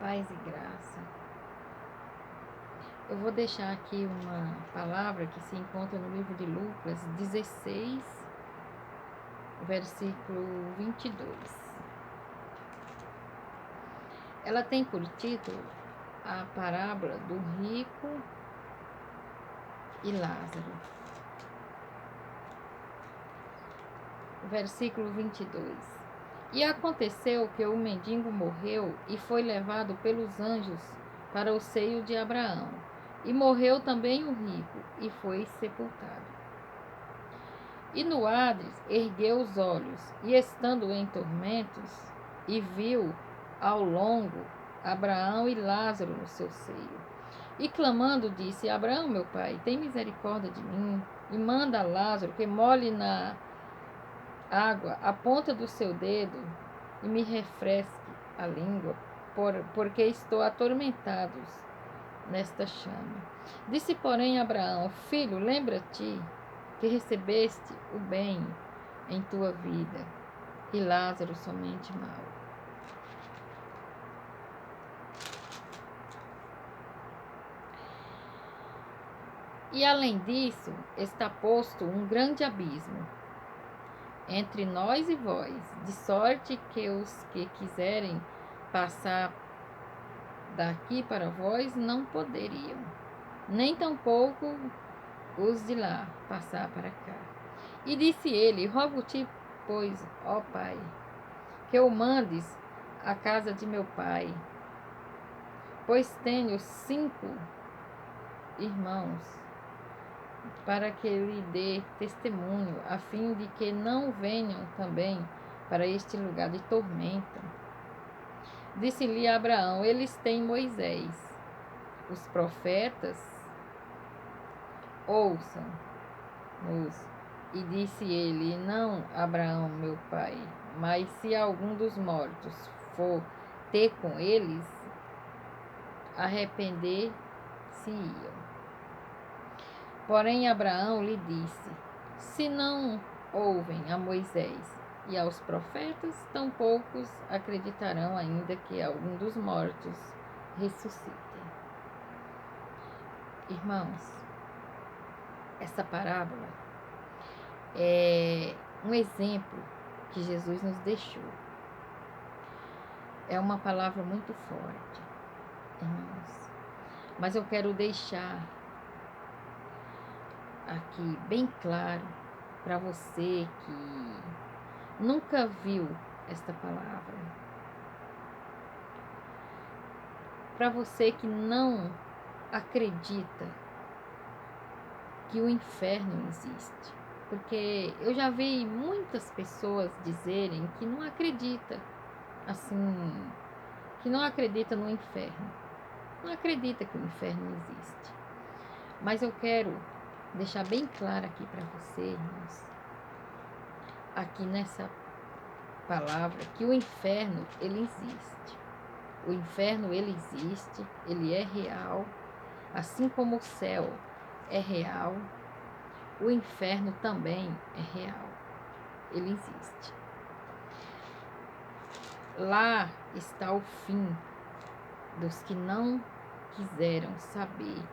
Paz e graça. Eu vou deixar aqui uma palavra que se encontra no livro de Lucas 16, versículo 22. Ela tem por título a parábola do rico e Lázaro. Versículo 22. E aconteceu que o mendigo morreu e foi levado pelos anjos para o seio de Abraão. E morreu também o rico e foi sepultado. E no Hades ergueu os olhos, e estando em tormentos, e viu ao longo Abraão e Lázaro no seu seio. E clamando disse: Abraão, meu pai, tem misericórdia de mim, e manda Lázaro que molhe na água a ponta do seu dedo e me refresque a língua, porque estou atormentado nesta chama. Disse, porém, Abraão: Filho, lembra-te que recebeste o bem em tua vida, e Lázaro somente mal. E além disso, está posto um grande abismo entre nós e vós, de sorte que os que quiserem passar daqui para vós não poderiam, nem tampouco os de lá passar para cá. E disse ele: Rogo-te, pois, ó Pai, que o mandes à casa de meu pai, pois tenho 5 irmãos, para que lhe dê testemunho, a fim de que não venham também para este lugar de tormento. Disse-lhe Abraão: Eles têm Moisés, os profetas, ouçam-nos. E disse ele: Não, Abraão, meu pai, mas se algum dos mortos for ter com eles, arrepender-se-iam. Porém, Abraão lhe disse: Se não ouvem a Moisés e aos profetas, tampouco acreditarão ainda que algum dos mortos ressuscite. Irmãos, essa parábola é um exemplo que Jesus nos deixou. É uma palavra muito forte, irmãos. Mas eu quero deixar aqui bem claro para você que nunca viu esta palavra, para você que não acredita que o inferno existe, porque eu já vi muitas pessoas dizerem que não acredita, assim, que não acredita no inferno, não acredita que o inferno existe. Mas eu quero deixar bem claro aqui para você, irmãos, aqui nessa palavra, que o inferno, ele existe. O inferno, ele existe, ele é real, assim como o céu é real, o inferno também é real, ele existe. Lá está o fim dos que não quiseram saber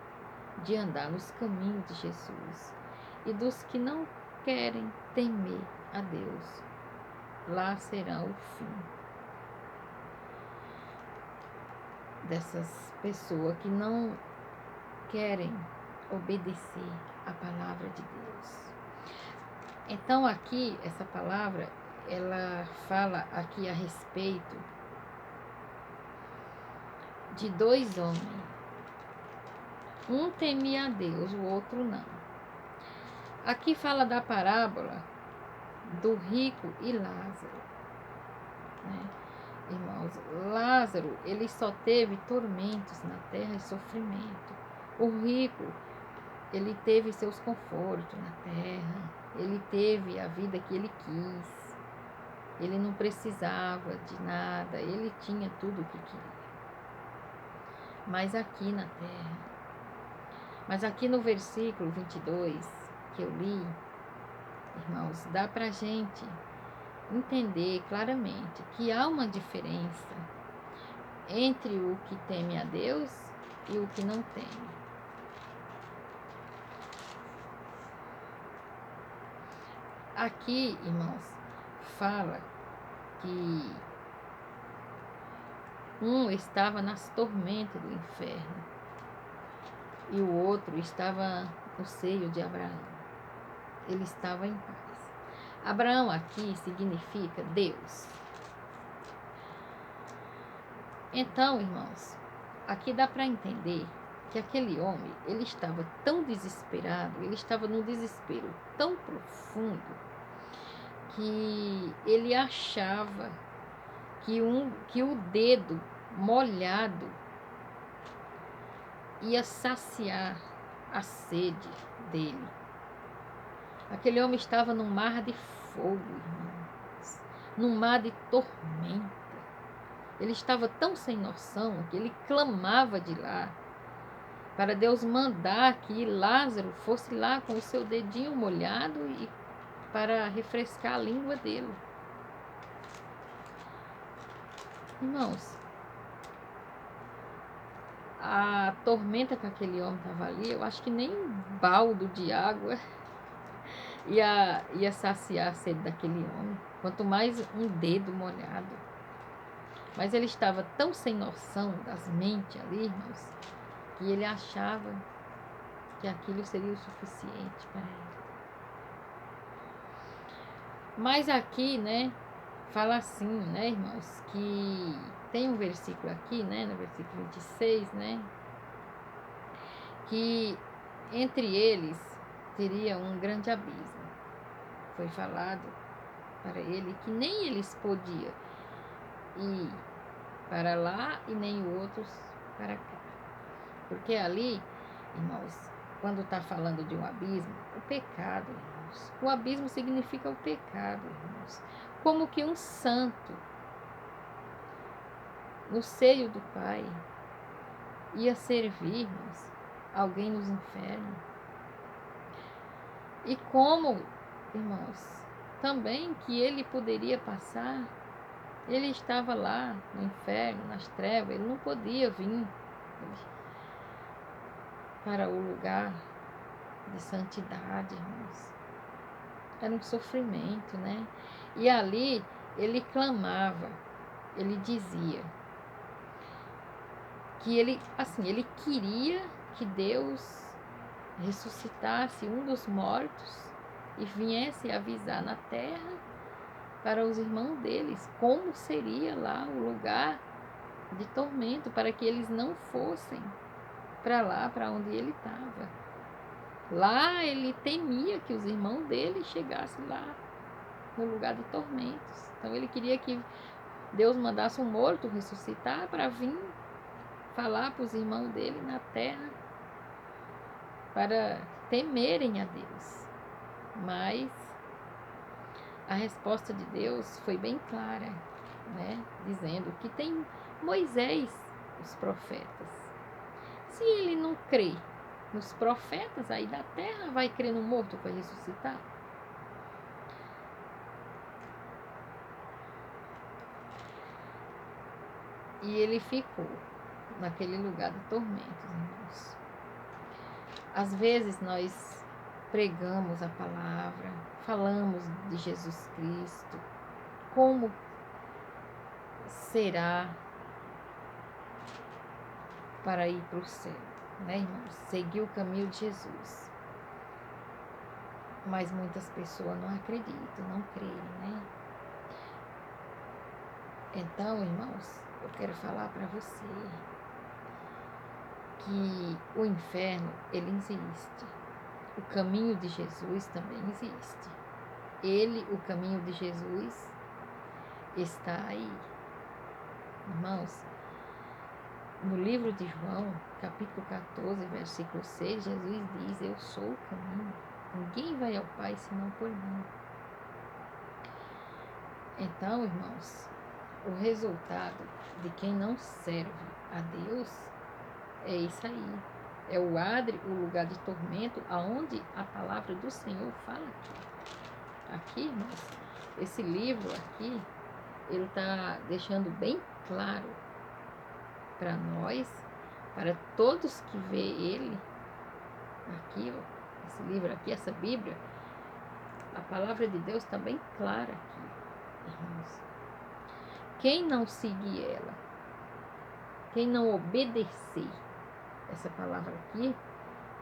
de andar nos caminhos de Jesus e dos que não querem temer a Deus. Lá será o fim dessas pessoas que não querem obedecer a palavra de Deus. Então aqui, essa palavra, ela fala aqui a respeito de 2 homens. Um temia a Deus, o outro não. Aqui fala da parábola do rico e Lázaro, né? Irmãos, Lázaro, ele só teve tormentos na terra e sofrimento. O rico, ele teve seus confortos na terra, ele teve a vida que ele quis, ele não precisava de nada, ele tinha tudo o que queria. Mas aqui na terra, mas aqui no versículo 22 que eu li, irmãos, dá pra gente entender claramente que há uma diferença entre o que teme a Deus e o que não teme. Aqui, irmãos, fala que um estava nas tormentas do inferno e o outro estava no seio de Abraão. Ele estava em paz. Abraão aqui significa Deus. Então, irmãos, aqui dá para entender que aquele homem, ele estava tão desesperado, ele estava num desespero tão profundo, que ele achava que o dedo molhado ia saciar a sede dele. Aquele homem estava num mar de fogo, irmãos, num mar de tormenta. Ele estava tão sem noção que ele clamava de lá para Deus mandar que Lázaro fosse lá com o seu dedinho molhado e para refrescar a língua dele. Irmãos, a tormenta que aquele homem estava ali, eu acho que nem um baldo de água ia saciar a sede daquele homem, quanto mais um dedo molhado. Mas ele estava tão sem noção das mentes ali, irmãos, que ele achava que aquilo seria o suficiente para ele. Mas aqui, né, fala assim, né, irmãos, que tem um versículo aqui, né, no versículo 26, né, que entre eles teria um grande abismo. Foi falado para ele que nem eles podiam ir para lá e nem outros para cá. Porque ali, irmãos, quando está falando de um abismo, o pecado, irmãos, o abismo significa o pecado, irmãos. Como que um santo no seio do Pai ia servir, irmãos, alguém nos infernos. E como, irmãos, também que ele poderia passar, ele estava lá no inferno, nas trevas, ele não podia vir para o lugar de santidade, irmãos. Era um sofrimento, né? E ali ele clamava, ele dizia que ele, assim, ele queria que Deus ressuscitasse um dos mortos e viesse avisar na terra para os irmãos deles como seria lá o lugar de tormento, para que eles não fossem para lá, para onde ele estava. Lá ele temia que os irmãos dele chegassem lá no lugar de tormentos. Então ele queria que Deus mandasse um morto ressuscitar para vir falar para os irmãos dele na terra para temerem a Deus. Mas a resposta de Deus foi bem clara, né? Dizendo que tem Moisés, os profetas. Se ele não crê nos profetas aí da terra, vai crer no morto para ressuscitar? E ele ficou naquele lugar de tormentos, irmãos. Às vezes nós pregamos a palavra, falamos de Jesus Cristo, como será para ir para o céu, né, irmãos? Seguir o caminho de Jesus. Mas muitas pessoas não acreditam, não creem, né? Então, irmãos, eu quero falar para você que o inferno, ele existe. O caminho de Jesus também existe. Ele, o caminho de Jesus, está aí. Irmãos, no livro de João, capítulo 14, versículo 6, Jesus diz: eu sou o caminho. Ninguém vai ao Pai senão por mim. Então, irmãos, o resultado de quem não serve a Deus é isso aí. É o adre, o lugar de tormento, aonde a palavra do Senhor fala aqui. Aqui, irmãos, esse livro aqui, ele está deixando bem claro para nós, para todos que vê ele, aqui, ó, esse livro aqui, essa Bíblia, a palavra de Deus está bem clara aqui, irmãos. Quem não seguir ela, quem não obedecer essa palavra aqui,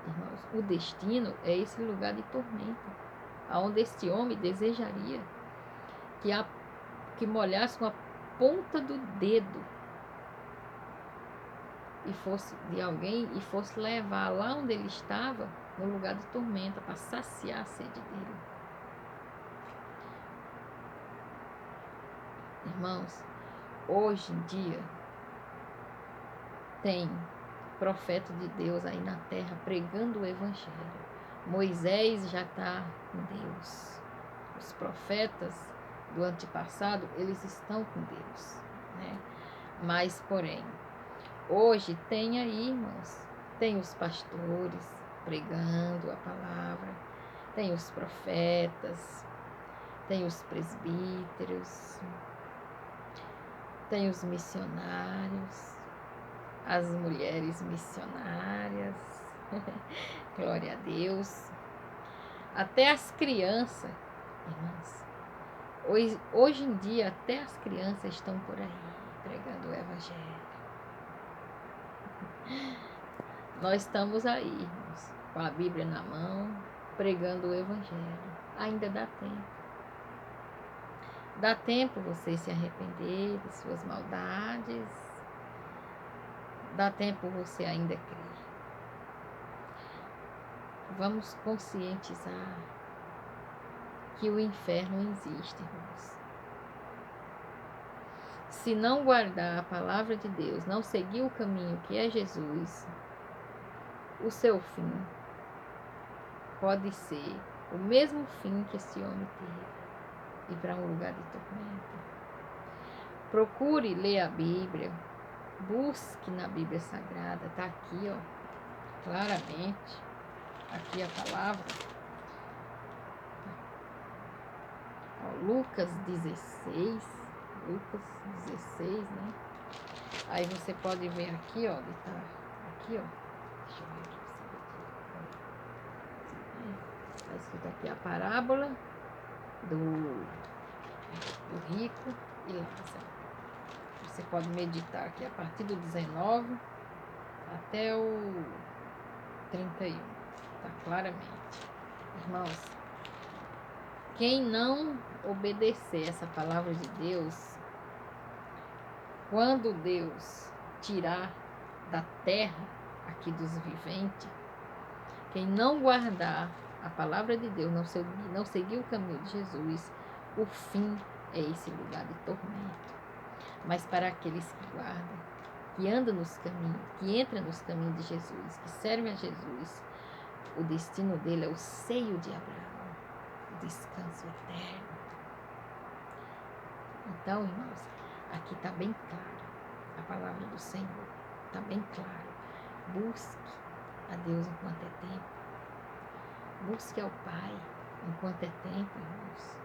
irmãos, o destino é esse lugar de tormento, aonde este homem desejaria que molhasse com a ponta do dedo e fosse de alguém e fosse levar lá onde ele estava, no lugar de tormenta, para saciar a sede dele. Irmãos, hoje em dia tem profeta de Deus aí na terra pregando o evangelho. Moisés já está com Deus. Os profetas do antepassado, eles estão com Deus, né? Mas, porém, hoje tem aí, irmãos, tem os pastores pregando a palavra, tem os profetas, tem os presbíteros, tem os missionários, as mulheres missionárias, glória a Deus, até as crianças, irmãos, hoje em dia até as crianças estão por aí pregando o evangelho. Nós estamos aí, irmãos, com a Bíblia na mão, pregando o evangelho. Ainda dá tempo. Dá tempo você se arrepender de suas maldades. Dá tempo você ainda crer. Vamos conscientizar que o inferno existe, irmãos. Se não guardar a palavra de Deus, não seguir o caminho que é Jesus, o seu fim pode ser o mesmo fim que esse homem teve. Ir para um lugar de tormento. Procure ler a Bíblia, busque na Bíblia Sagrada, está aqui, ó, claramente, aqui a palavra, ó, Lucas 16, né? Aí você pode ver aqui, ó, aqui, ó, deixa eu ver aqui, está escrito aqui a parábola do rico e Lázaro. Você pode meditar aqui a partir do 19 até o 31. Está claramente. Irmãos, quem não obedecer essa palavra de Deus, quando Deus tirar da terra aqui dos viventes, quem não guardar a palavra de Deus, não seguir o caminho de Jesus, o fim é esse lugar de tormento. Mas para aqueles que guardam, que andam nos caminhos, que entram nos caminhos de Jesus, que servem a Jesus, o destino dele é o seio de Abraão, o descanso eterno. Então, irmãos, aqui está bem claro a palavra do Senhor, está bem claro. Busque a Deus enquanto é tempo. Busque ao Pai enquanto é tempo, irmãos.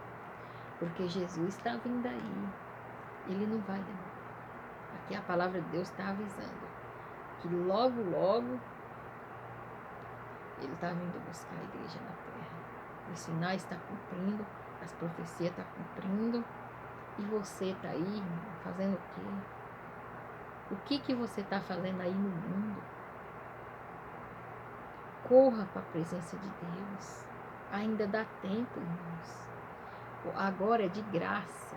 Porque Jesus está vindo aí. Ele não vai demorar. Aqui a palavra de Deus está avisando que logo, logo Ele está vindo buscar a igreja na terra. Os sinais estão cumprindo, as profecias estão cumprindo. E você está aí, irmão, fazendo o quê? O que você está fazendo aí no mundo? Corra para a presença de Deus. Ainda dá tempo, irmãos. Agora é de graça.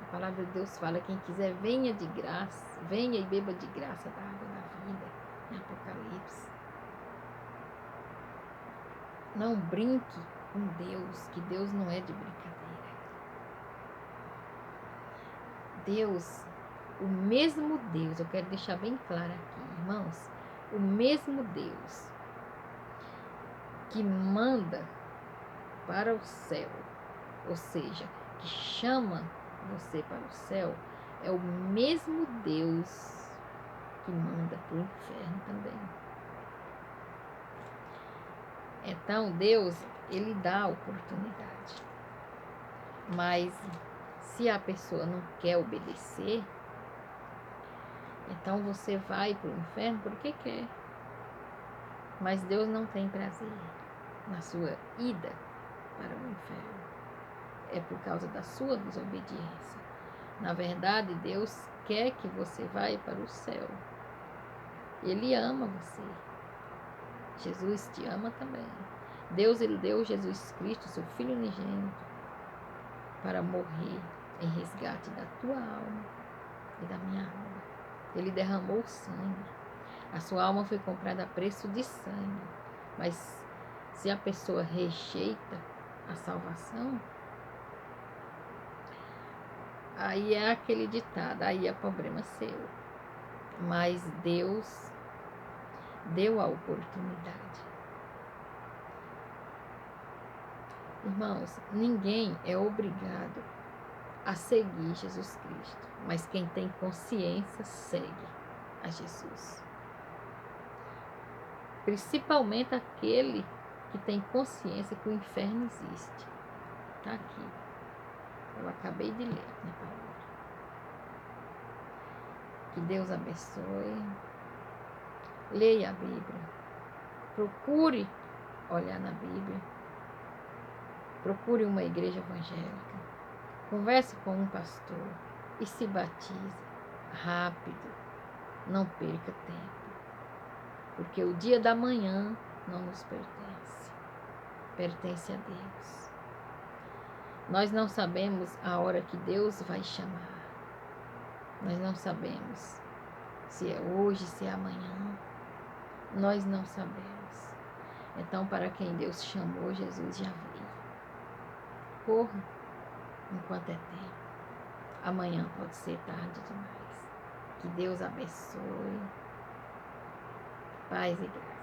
A palavra de Deus fala, quem quiser venha de graça, venha e beba de graça da água da vida, em Apocalipse. Não brinque com Deus, que Deus não é de brincadeira. Deus, o mesmo Deus, eu quero deixar bem claro aqui, irmãos, o mesmo Deus que manda para o céu, ou seja, que chama você para o céu, é o mesmo Deus que manda para o inferno também. Então Deus, Ele dá a oportunidade, mas se a pessoa não quer obedecer, Então você vai para o inferno porque quer. Mas Deus não tem prazer na sua ida para o inferno. É por causa da sua desobediência. Na verdade, Deus quer que você vá para o céu. Ele ama você. Jesus te ama também. Deus, ele deu Jesus Cristo, seu Filho unigênito, para morrer em resgate da tua alma e da minha alma. Ele derramou sangue. A sua alma foi comprada a preço de sangue. Mas se a pessoa rejeita a salvação, aí é aquele ditado, aí é problema seu. Mas Deus deu a oportunidade. Irmãos, ninguém é obrigado a seguir Jesus Cristo, mas quem tem consciência segue a Jesus. Principalmente aquele que tem consciência que o inferno existe. Está aqui. Eu acabei de ler na palavra. Que Deus abençoe. Leia a Bíblia. Procure olhar na Bíblia. Procure uma igreja evangélica. Converse com um pastor e se batize rápido. Não perca tempo. Porque o dia da manhã não nos pertence. Pertence a Deus. Nós não sabemos a hora que Deus vai chamar. Nós não sabemos se é hoje, se é amanhã. Nós não sabemos. Então, para quem Deus chamou, Jesus já veio. Corra enquanto é tempo. Amanhã pode ser tarde demais. Que Deus abençoe. Paz e graça.